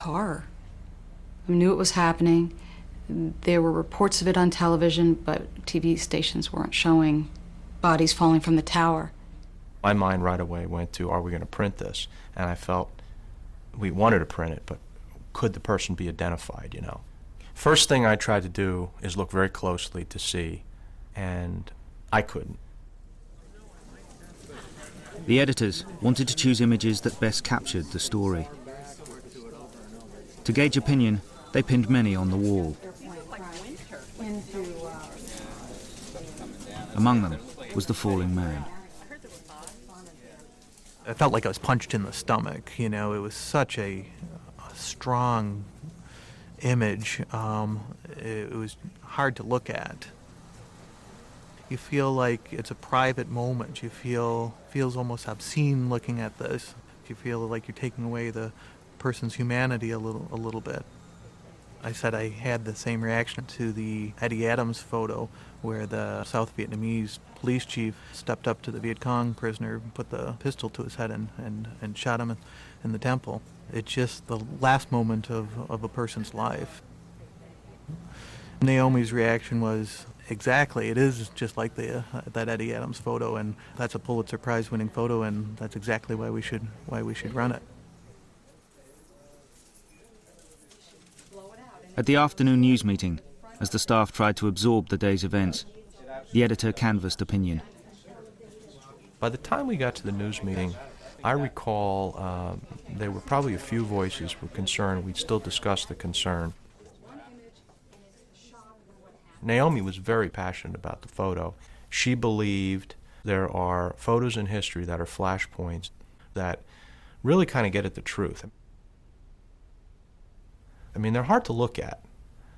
horror. I knew it was happening. There were reports of it on television, but TV stations weren't showing bodies falling from the tower. My mind right away went to, are we going to print this? And I felt we wanted to print it, but could the person be identified, you know? First thing I tried to do is look very closely to see, and I couldn't. The editors wanted to choose images that best captured the story. To gauge opinion, they pinned many on the wall. Among them was the falling man. I felt like I was punched in the stomach. You know, it was such a strong image. It was hard to look at. You feel like it's a private moment. You feels almost obscene looking at this. You feel like you're taking away the person's humanity a little bit. I said I had the same reaction to the Eddie Adams photo where the South Vietnamese police chief stepped up to the Viet Cong prisoner, put the pistol to his head and shot him in the temple. It's just the last moment of a person's life. Naomi's reaction was, exactly, it is just like that Eddie Adams photo, and that's a Pulitzer Prize winning photo, and that's exactly why we should run it. At the afternoon news meeting, as the staff tried to absorb the day's events, the editor canvassed opinion. By the time we got to the news meeting, I recall there were probably a few voices were concerned. We'd still discuss the concern. Naomi was very passionate about the photo. She believed there are photos in history that are flashpoints that really kind of get at the truth. I mean, they're hard to look at,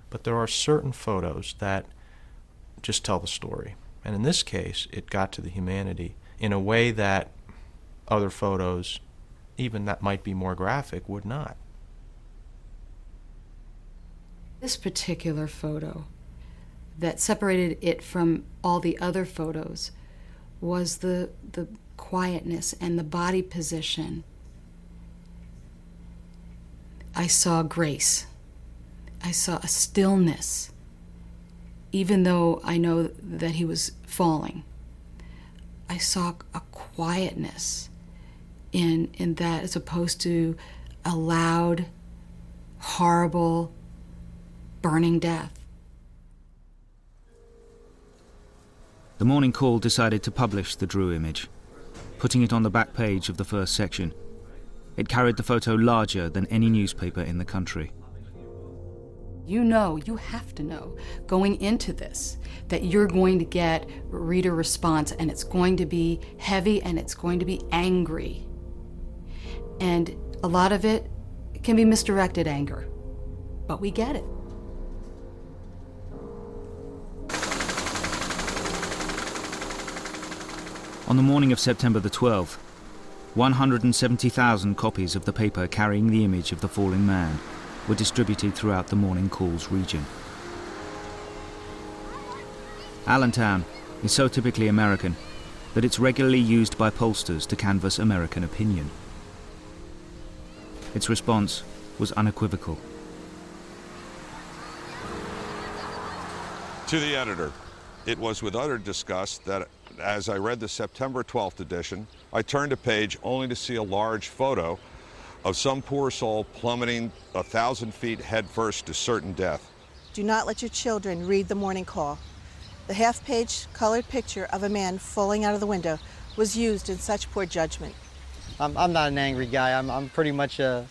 but there are certain photos that just tell the story. And in this case, it got to the humanity in a way that other photos, even that might be more graphic, would not. This particular photo that separated it from all the other photos was the quietness and the body position. I saw grace. I saw a stillness, even though I know that he was falling. I saw a quietness in that, as opposed to a loud, horrible, burning death. The Morning Call decided to publish the Drew image, putting it on the back page of the first section. It carried the photo larger than any newspaper in the country. You know, you have to know, going into this, that you're going to get reader response, and it's going to be heavy and it's going to be angry. And a lot of it can be misdirected anger, but we get it. On the morning of September the 12th, 170,000 copies of the paper carrying the image of the falling man were distributed throughout the Morning Call's region. Allentown is so typically American that it's regularly used by pollsters to canvass American opinion. Its response was unequivocal. To the editor, it was with utter disgust that as I read the September 12th edition, I turned a page only to see a large photo of some poor soul plummeting 1,000 feet headfirst to certain death. Do not let your children read the Morning Call. The half-page colored picture of a man falling out of the window was used in such poor judgment. I'm not an angry guy. I'm pretty much a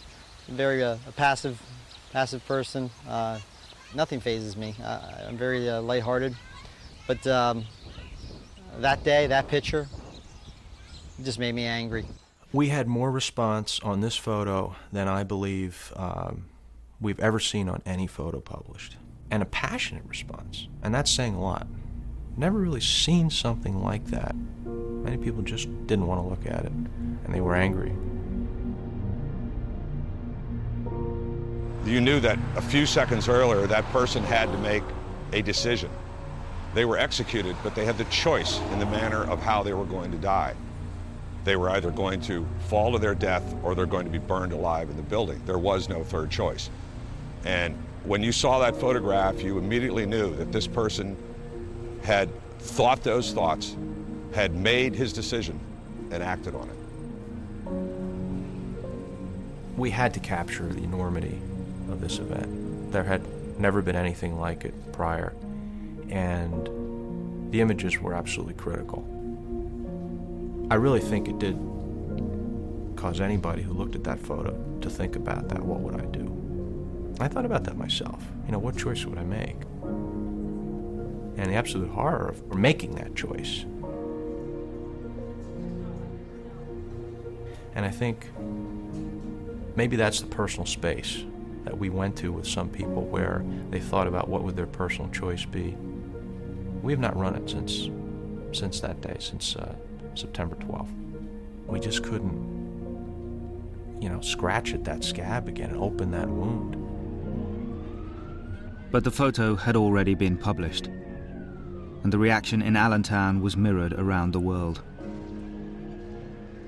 very passive person. Nothing phases me. I'm very lighthearted. But that day, that picture, it just made me angry. We had more response on this photo than I believe we've ever seen on any photo published, and a passionate response, and that's saying a lot. Never really seen something like that. Many people just didn't want to look at it, and they were angry. You knew that a few seconds earlier that person had to make a decision. They were executed, but they had the choice in the manner of how they were going to die. They were either going to fall to their death or they're going to be burned alive in the building. There was no third choice. And when you saw that photograph, you immediately knew that this person had thought those thoughts, had made his decision, and acted on it. We had to capture the enormity of this event. There had never been anything like it prior, and the images were absolutely critical. I really think it did cause anybody who looked at that photo to think about that. What would I do? I thought about that myself. What choice would I make? And the absolute horror of making that choice. And I think maybe that's the personal space that we went to with some people where they thought about what would their personal choice be. We have not run it since that day, since September 12th. We just couldn't, scratch at that scab again and open that wound. But the photo had already been published, and the reaction in Allentown was mirrored around the world.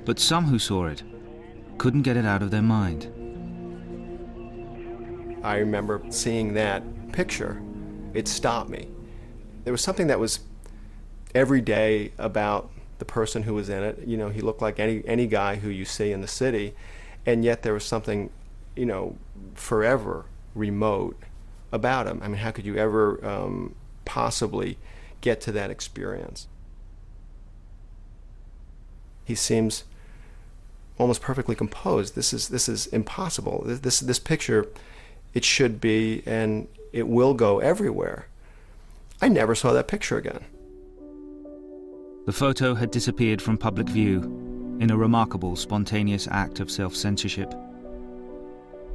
But some who saw it couldn't get it out of their mind. I remember seeing that picture. It stopped me. There was something that was every day about the person who was in it. He looked like any guy who you see in the city, and yet there was something, forever remote about him. I mean, how could you ever possibly get to that experience? He seems almost perfectly composed. This is impossible. This picture, it should be, and it will go everywhere. I never saw that picture again. The photo had disappeared from public view in a remarkable, spontaneous act of self-censorship.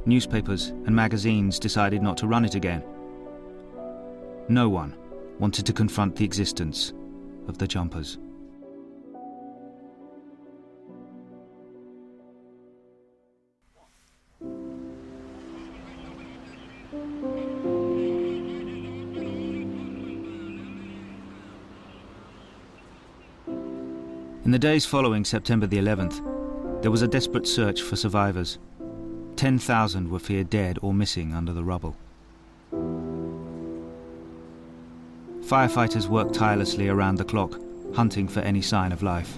Newspapers and magazines decided not to run it again. No one wanted to confront the existence of the jumpers. In the days following September the 11th, there was a desperate search for survivors. 10,000 were feared dead or missing under the rubble. Firefighters worked tirelessly around the clock, hunting for any sign of life.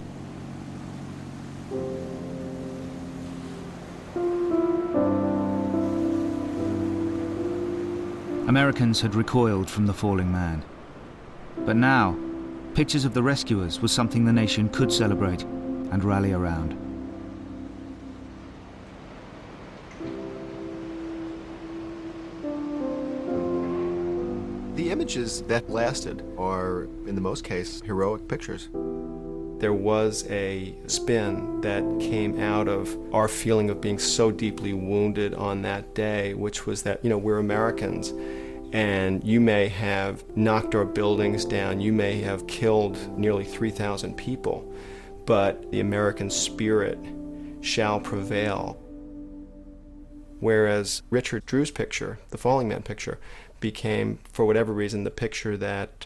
Americans had recoiled from the falling man. But now, pictures of the rescuers was something the nation could celebrate and rally around. The images that lasted are, in the most case, heroic pictures. There was a spin that came out of our feeling of being so deeply wounded on that day, which was that, we're Americans, and you may have knocked our buildings down, you may have killed nearly 3,000 people, but the American spirit shall prevail. Whereas Richard Drew's picture, the Falling Man picture, became, for whatever reason, the picture that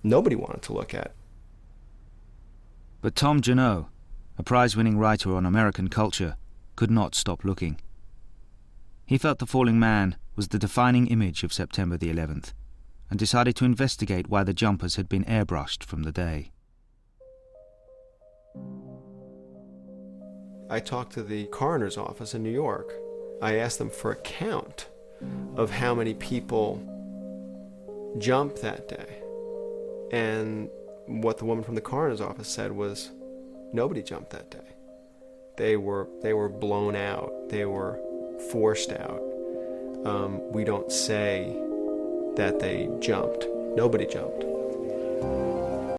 nobody wanted to look at. But Tom Janot, a prize-winning writer on American culture, could not stop looking. He felt the falling man was the defining image of September the 11th, and decided to investigate why the jumpers had been airbrushed from the day. I talked to the coroner's office in New York. I asked them for a count of how many people jumped that day. And what the woman from the coroner's office said was, nobody jumped that day. They were blown out. They were forced out. We don't say that they jumped. Nobody jumped.